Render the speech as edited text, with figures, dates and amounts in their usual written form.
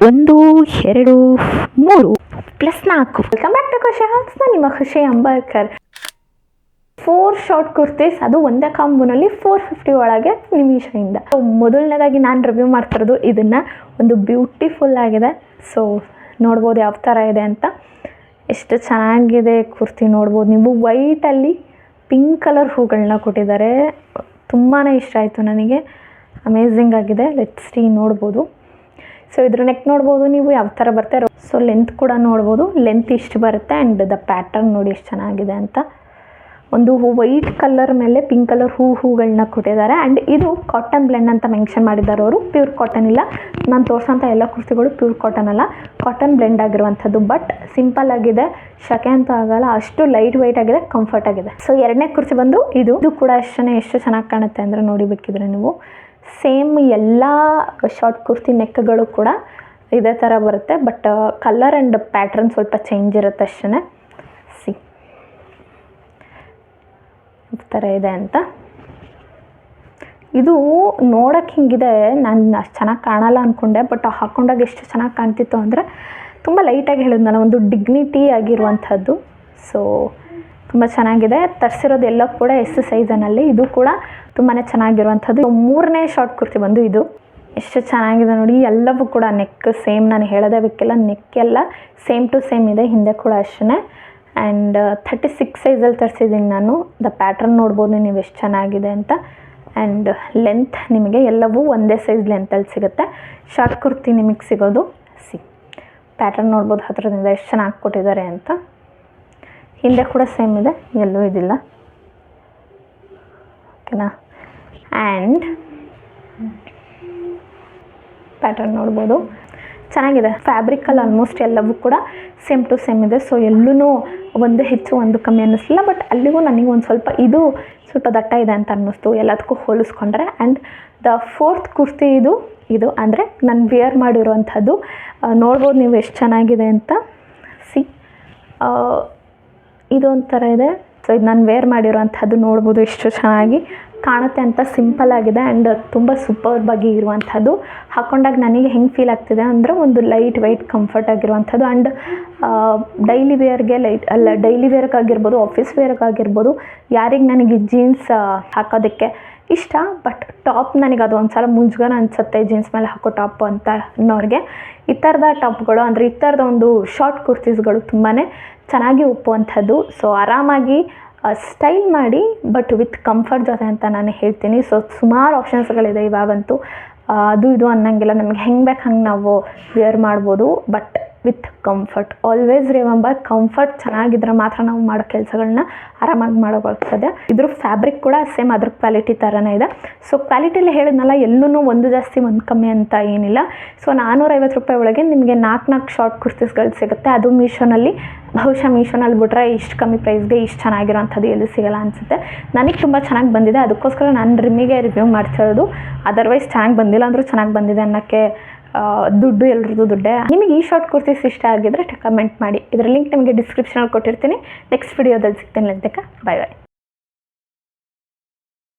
1 2 3 +4. Welcome back to ಖುಷಿ halls. ನಾನು ನಿಮ್ಮ ಖುಷಿ ಅಂಬರ್ಕರ್. 4 ಶಾರ್ಟ್ ಕುರ್ತೀಸ್, ಅದು ಒಂದೇ ಕಾಂಬೋನಲ್ಲಿ 450 ಒಳಗೆ ನಿಮಿಷದಿಂದ. ಮೊದಲನೇದಾಗಿ ನಾನು ರಿವ್ಯೂ ಮಾಡ್ತಿರೋದು ಇದನ್ನು. ಒಂದು ಬ್ಯೂಟಿಫುಲ್ ಆಗಿದೆ. ಸೊ ನೋಡ್ಬೋದು ಯಾವ ಥರ ಇದೆ ಅಂತ. ಎಷ್ಟು ಚೆನ್ನಾಗಿದೆ ಕುರ್ತಿ ನೋಡ್ಬೋದು ನೀವು. ವೈಟಲ್ಲಿ ಪಿಂಕ್ ಕಲರ್ ಹೂಗಳನ್ನ ಕೊಟ್ಟಿದ್ದಾರೆ. ತುಂಬಾ ಇಷ್ಟ ಆಯಿತು ನನಗೆ. ಅಮೇಝಿಂಗ್ ಆಗಿದೆ. ಲೆಟ್ಸ್ ಸಿ, ನೋಡ್ಬೋದು. ಸೊ ಇದ್ರ ನೆಕ್ ನೋಡ್ಬೋದು ನೀವು ಯಾವ ಥರ ಬರುತ್ತೆ. ಸೊ ಲೆಂತ್ ಕೂಡ ನೋಡ್ಬೋದು. ಲೆಂತ್ ಇಷ್ಟು ಬರುತ್ತೆ. ಆ್ಯಂಡ್ ದ ಪ್ಯಾಟರ್ನ್ ನೋಡಿ ಎಷ್ಟು ಚೆನ್ನಾಗಿದೆ ಅಂತ. ಒಂದು ವೈಟ್ ಕಲರ್ ಮೇಲೆ ಪಿಂಕ್ ಕಲರ್ ಹೂಗಳನ್ನ ಕೊಟ್ಟಿದ್ದಾರೆ. ಆ್ಯಂಡ್ ಇದು ಕಾಟನ್ ಬ್ಲೆಂಡ್ ಅಂತ ಮೆನ್ಷನ್ ಮಾಡಿದ್ದಾರೆ ಅವರು. ಪ್ಯೂರ್ ಕಾಟನ್ ಇಲ್ಲ. ನಾನು ತೋರಿಸೋಂಥ ಎಲ್ಲ ಕುರ್ತಿಗಳು ಪ್ಯೂರ್ ಕಾಟನ್ ಅಲ್ಲ, ಕಾಟನ್ ಬ್ಲೆಂಡ್ ಆಗಿರುವಂಥದ್ದು. ಬಟ್ ಸಿಂಪಲ್ ಆಗಿದೆ, ಶಕೆ ಅಂತ ಆಗಲ್ಲ, ಅಷ್ಟು ಲೈಟ್ ವೆಯ್ಟ್ ಆಗಿದೆ, ಕಂಫರ್ಟ್ ಆಗಿದೆ. ಸೊ ಎರಡನೇ ಕುರ್ತಿ ಬಂದು ಇದು ಕೂಡ ಅಷ್ಟೇ ಎಷ್ಟು ಚೆನ್ನಾಗಿ ಕಾಣುತ್ತೆ ಅಂದರೆ ನೋಡಿಬೇಕಿದ್ರೆ ನೀವು. ಸೇಮ್ ಎಲ್ಲ ಶಾರ್ಟ್ ಕುರ್ತಿ ನೆಕ್ಗಳು ಕೂಡ ಇದೇ ಥರ ಬರುತ್ತೆ. ಬಟ್ ಕಲರ್ ಆ್ಯಂಡ್ ಪ್ಯಾಟ್ರನ್ ಸ್ವಲ್ಪ ಚೇಂಜ್ ಇರುತ್ತೆ ಅಷ್ಟೇ. ಸಿ ಈ ಥರ ಇದೆ ಅಂತ. ಇದು ನೋಡೋಕ್ಕೆ ಹಿಂಗಿದೆ. ನಾನು ಅಷ್ಟು ಚೆನ್ನಾಗಿ ಕಾಣಲ್ಲ ಅಂದ್ಕೊಂಡೆ, ಬಟ್ ಹಾಕ್ಕೊಂಡಾಗ ಎಷ್ಟು ಚೆನ್ನಾಗಿ ಕಾಣ್ತಿತ್ತು ಅಂದರೆ ತುಂಬ ಲೈಟಾಗಿ ಹೇಳಿದ್ನಲ್ಲ, ಒಂದು ಡಿಗ್ನಿಟಿ ಆಗಿರುವಂಥದ್ದು. ಸೊ ತುಂಬ ಚೆನ್ನಾಗಿದೆ. ತರಿಸಿರೋದು ಎಲ್ಲ ಕೂಡ ಎಸ್ ಸೈಜನಲ್ಲಿ. ಇದು ಕೂಡ ತುಂಬಾ ಚೆನ್ನಾಗಿರುವಂಥದ್ದು. ಮೂರನೇ ಶಾರ್ಟ್ ಕುರ್ತಿ ಬಂದು ಇದು. ಎಷ್ಟು ಚೆನ್ನಾಗಿದೆ ನೋಡಿ. ಎಲ್ಲವೂ ಕೂಡ ನೆಕ್ ಸೇಮ್, ನಾನು ಹೇಳೋದೇ ಬೇಕಿಲ್ಲ. ನೆಕ್ ಎಲ್ಲ ಸೇಮ್ ಟು ಸೇಮ್ ಇದೆ. ಹಿಂದೆ ಕೂಡ ಅಷ್ಟೇ. ಆ್ಯಂಡ್ 36 ಸೈಜಲ್ಲಿ ತರಿಸಿದ್ದೀನಿ ನಾನು. ದ ಪ್ಯಾಟ್ರನ್ ನೋಡ್ಬೋದು ನೀವು ಎಷ್ಟು ಚೆನ್ನಾಗಿದೆ ಅಂತ. ಆ್ಯಂಡ್ ಲೆಂತ್ ನಿಮಗೆ ಎಲ್ಲವೂ ಒಂದೇ ಸೈಜ್ ಲೆಂತಲ್ಲಿ ಸಿಗುತ್ತೆ. ಶಾರ್ಟ್ ಕುರ್ತಿ ನಿಮಗೆ ಸಿಗೋದು. ಸಿ ಪ್ಯಾಟ್ರನ್ ನೋಡ್ಬೋದು ಹತ್ರದಿಂದ ಎಷ್ಟು ಚೆನ್ನಾಗಿ ಕೊಟ್ಟಿದ್ದಾರೆ ಅಂತ. ಹಿಂದೆ ಕೂಡ ಸೇಮ್ ಇದೆ, ಎಲ್ಲೂ ಇದಿಲ್ಲ. ಓಕೆನಾ. ಆ್ಯಂಡ್ ಪ್ಯಾಟರ್ನ್ ನೋಡ್ಬೋದು ಚೆನ್ನಾಗಿದೆ. ಫ್ಯಾಬ್ರಿಕಲ್ಲಿ ಆಲ್ಮೋಸ್ಟ್ ಎಲ್ಲವೂ ಕೂಡ ಸೇಮ್ ಟು ಸೇಮ್ ಇದೆ. ಸೊ ಎಲ್ಲೂ ಒಂದು ಹೆಚ್ಚು ಒಂದು ಕಮ್ಮಿ ಅನ್ನಿಸ್ಲಿಲ್ಲ. ಬಟ್ ಅಲ್ಲಿಗೂ ನನಗೆ ಒಂದು ಸ್ವಲ್ಪ ಇದು ಸ್ವಲ್ಪ ದಟ್ಟ ಇದೆ ಅಂತ ಅನ್ನಿಸ್ತು ಎಲ್ಲದಕ್ಕೂ ಹೋಲಿಸ್ಕೊಂಡ್ರೆ. ಆ್ಯಂಡ್ ದ ಫೋರ್ತ್ ಕುರ್ತಿ ಇದು ಅಂದರೆ ನಾನು ವೇರ್ ಮಾಡಿರುವಂಥದ್ದು. ನೋಡ್ಬೋದು ನೀವು ಎಷ್ಟು ಚೆನ್ನಾಗಿದೆ ಅಂತ. ಸಿ ಇದೊಂಥರ ಇದೆ. ಸೊ ಇದು ನಾನು ವೇರ್ ಮಾಡಿರೋವಂಥದ್ದು. ನೋಡ್ಬೋದು ಎಷ್ಟು ಚೆನ್ನಾಗಿ ಕಾಣುತ್ತೆ ಅಂತ. ಸಿಂಪಲ್ ಆಗಿದೆ ಆ್ಯಂಡ್ ತುಂಬ ಸೂಪರ್ಬಾಗಿ ಇರುವಂಥದ್ದು. ಹಾಕ್ಕೊಂಡಾಗ ನನಗೆ ಹೆಂಗೆ ಫೀಲ್ ಆಗ್ತಿದೆ ಅಂದರೆ ಒಂದು ಲೈಟ್ ವೆಯ್ಟ್ ಕಂಫರ್ಟ್ ಆಗಿರುವಂಥದ್ದು. ಆ್ಯಂಡ್ ಡೈಲಿ ವೇರ್ಗೆ ಡೈಲಿ ವೇರ್ಗಾಗಿರ್ಬೋದು, ಆಫೀಸ್ ವೇರ್ಗಾಗಿರ್ಬೋದು, ಯಾರಿಗೆ ನನಗೆ ಜೀನ್ಸ್ ಹಾಕೋದಕ್ಕೆ ಇಷ್ಟ ಬಟ್ ಟಾಪ್ ನನಗೆ ಅದು ಒಂದು ಸಲ ಮುಂಜಾನೆ ಅನಿಸುತ್ತೆ ಜೀನ್ಸ್ ಮೇಲೆ ಹಾಕೋ ಟಾಪು ಅಂತ ಅನ್ನೋರಿಗೆ ಈ ಥರದ ಟಾಪ್ಗಳು ಅಂದರೆ ಈ ಥರದ ಒಂದು ಶಾರ್ಟ್ ಕುರ್ತೀಸ್ಗಳು ತುಂಬಾ ಚೆನ್ನಾಗಿ ಒಪ್ಪುವಂಥದ್ದು. ಸೊ ಆರಾಮಾಗಿ ಸ್ಟೈಲ್ ಮಾಡಿ ಬಟ್ ವಿತ್ ಕಂಫರ್ಟ್ ಜೊತೆ ಅಂತ ನಾನು ಹೇಳ್ತೀನಿ. ಸೊ ಸುಮಾರು ಆಪ್ಷನ್ಸ್ಗಳಿದೆ ಇವಾಗಂತೂ. ಅದು ಇದು ಅನ್ನೋಂಗಿಲ್ಲ, ನಮಗೆ ಹೆಂಗೆ ಬೇಕು ಹಂಗೆ ನಾವು ವೇರ್ ಮಾಡ್ಬೋದು. But with comfort. Always remember, comfort ಚೆನ್ನಾಗಿದ್ರೆ ಮಾತ್ರ ನಾವು ಮಾಡೋ ಕೆಲಸಗಳನ್ನ ಆರಾಮಾಗಿ ಮಾಡೋಕ್ಕಾಗ್ತದೆ. ಇದ್ರ ಫ್ಯಾಬ್ರಿಕ್ ಕೂಡ ಸೇಮ್ ಅದ್ರ ಕ್ವಾಲಿಟಿ ಥರನೇ ಇದೆ. ಸೊ ಕ್ವಾಲಿಟಿಲಿ ಹೇಳಿದ್ನಲ್ಲ, ಎಲ್ಲೂ ಒಂದು ಜಾಸ್ತಿ ಒಂದು ಕಮ್ಮಿ ಅಂತ ಏನಿಲ್ಲ. ಸೊ 450 ರೂಪಾಯಿ ಒಳಗೆ ನಿಮಗೆ 4 ಶಾರ್ಟ್ ಕುರ್ತೀಸ್ಗಳು ಸಿಗುತ್ತೆ. ಅದು ಮೀಶೋನಲ್ಲಿ. ಬಹುಶಃ ಮೀಶೋನಲ್ಲಿ ಬಿಟ್ರೆ ಇಷ್ಟು ಕಮ್ಮಿ ಪ್ರೈಸ್ಗೆ ಇಷ್ಟು ಚೆನ್ನಾಗಿರೋಂಥದ್ದು ಎಲ್ಲೂ ಸಿಗೋಲ್ಲ ಅನಿಸುತ್ತೆ. ನನಗೆ ತುಂಬ ಚೆನ್ನಾಗಿ ಬಂದಿದೆ, ಅದಕ್ಕೋಸ್ಕರ ನಾನು ರಿಮಿಗೆ ರಿವ್ಯೂ ಮಾಡ್ತಿರೋದು. ಅದರ್ವೈಸ್ ಚೆನ್ನಾಗಿ ಬಂದಿಲ್ಲ ಅಂದರೂ ಚೆನ್ನಾಗಿ ಬಂದಿದೆ ಅನ್ನೋಕ್ಕೆ ದುಡ್ಡು ಎಲ್ರದ್ದು ದುಡ್ಡೇ. ನಿಮಗೆ ಈ ಶಾರ್ಟ್ ಕುರ್ತೀಸ್ ಇಷ್ಟ ಆಗಿದ್ರೆ ಕಮೆಂಟ್ ಮಾಡಿ. ಇದರ ಲಿಂಕ್ ನಿಮಗೆ ಡಿಸ್ಕ್ರಿಪ್ಷನಲ್ಲಿ ಕೊಟ್ಟಿರ್ತೀನಿ. ನೆಕ್ಸ್ಟ್ ವಿಡಿಯೋದಲ್ಲಿ ಸಿಗ್ತೇನೆ. Bye bye.